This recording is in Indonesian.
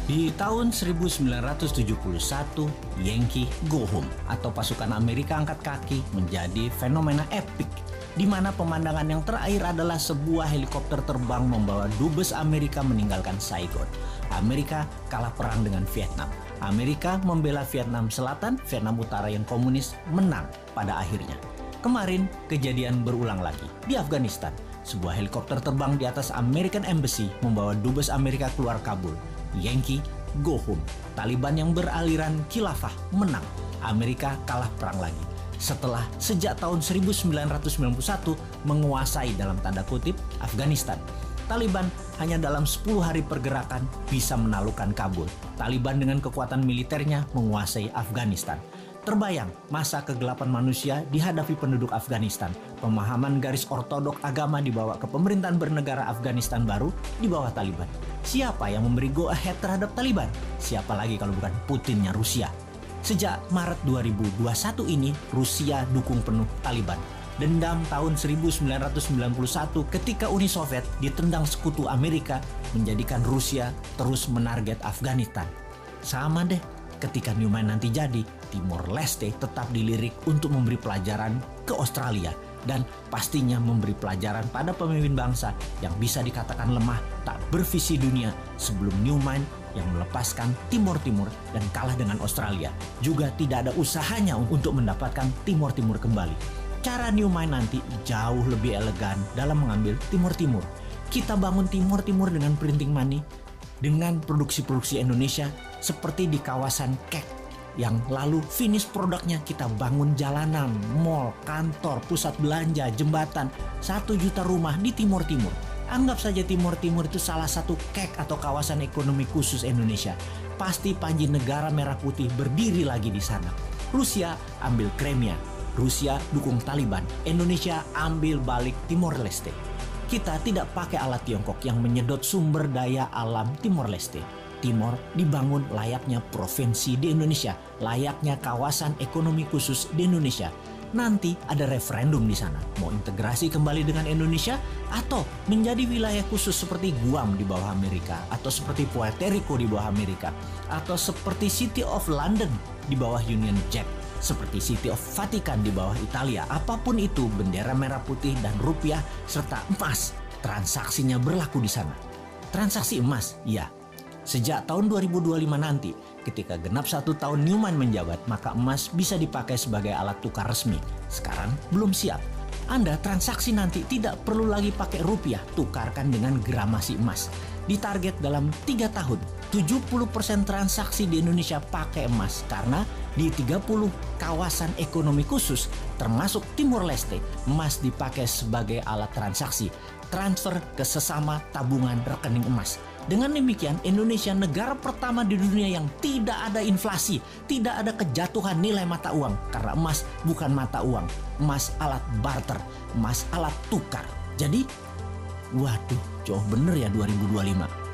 Di tahun 1971, Yankee Go Home atau pasukan Amerika angkat kaki menjadi fenomena epik, di mana pemandangan yang terakhir adalah sebuah helikopter terbang membawa dubes Amerika meninggalkan Saigon. Amerika kalah perang dengan Vietnam. Amerika membela Vietnam Selatan, Vietnam Utara yang komunis menang pada akhirnya. Kemarin kejadian berulang lagi di Afghanistan. Sebuah helikopter terbang di atas American Embassy membawa dubes Amerika keluar Kabul. Yankee Go Home. Taliban yang beraliran khilafah menang. Amerika kalah perang lagi. Setelah sejak tahun 1991 menguasai dalam tanda kutip Afghanistan, Taliban hanya dalam 10 hari pergerakan bisa menaklukkan Kabul. Taliban dengan kekuatan militernya menguasai Afghanistan. Terbayang masa kegelapan manusia dihadapi penduduk Afghanistan. Pemahaman garis ortodok agama dibawa ke pemerintahan bernegara Afghanistan baru di bawah Taliban. Siapa yang memberi go ahead terhadap Taliban? Siapa lagi kalau bukan Putinnya Rusia? Sejak Maret 2021 ini, Rusia dukung penuh Taliban. Dendam tahun 1991 ketika Uni Soviet ditendang sekutu Amerika menjadikan Rusia terus menarget Afghanistan. Sama deh, ketika Newman nanti jadi, Timor Leste tetap dilirik untuk memberi pelajaran ke Australia dan pastinya memberi pelajaran pada pemimpin bangsa yang bisa dikatakan lemah, tak bervisi dunia sebelum Newman yang melepaskan Timor Timur dan kalah dengan Australia. Juga tidak ada usahanya untuk mendapatkan Timor Timur kembali. Cara Newman nanti jauh lebih elegan dalam mengambil Timor Timur. Kita bangun Timor Timur dengan printing money, dengan produksi-produksi Indonesia seperti di kawasan Kek, yang lalu finish produknya kita bangun jalanan, mall, kantor, pusat belanja, jembatan, 1 juta rumah di Timor Timur. Anggap saja Timor Timur itu salah satu Kek atau kawasan ekonomi khusus Indonesia. Pasti panji negara merah putih berdiri lagi di sana. Rusia ambil Crimea, Rusia dukung Taliban, Indonesia ambil balik Timor Leste. Kita tidak pakai alat Tiongkok yang menyedot sumber daya alam Timor Leste. Timor dibangun layaknya provinsi di Indonesia, layaknya kawasan ekonomi khusus di Indonesia. Nanti ada referendum di sana, mau integrasi kembali dengan Indonesia atau menjadi wilayah khusus seperti Guam di bawah Amerika, atau seperti Puerto Rico di bawah Amerika, atau seperti City of London di bawah Union Jack, seperti City of Vatican di bawah Italia. Apapun itu, bendera merah putih dan rupiah serta emas, transaksinya berlaku di sana. Transaksi emas, ya. Sejak tahun 2025 nanti, ketika genap 1 tahun Newman menjabat, maka emas bisa dipakai sebagai alat tukar resmi. Sekarang belum siap. Anda transaksi nanti tidak perlu lagi pakai rupiah, tukarkan dengan gramasi emas. Ditarget dalam 3 tahun, 70% transaksi di Indonesia pakai emas karena di 30 kawasan ekonomi khusus, termasuk Timor Leste, emas dipakai sebagai alat transaksi, transfer ke sesama tabungan rekening emas. Dengan demikian, Indonesia negara pertama di dunia yang tidak ada inflasi, tidak ada kejatuhan nilai mata uang. Karena emas bukan mata uang, emas alat barter, emas alat tukar. Jadi, waduh, jauh bener ya 2025.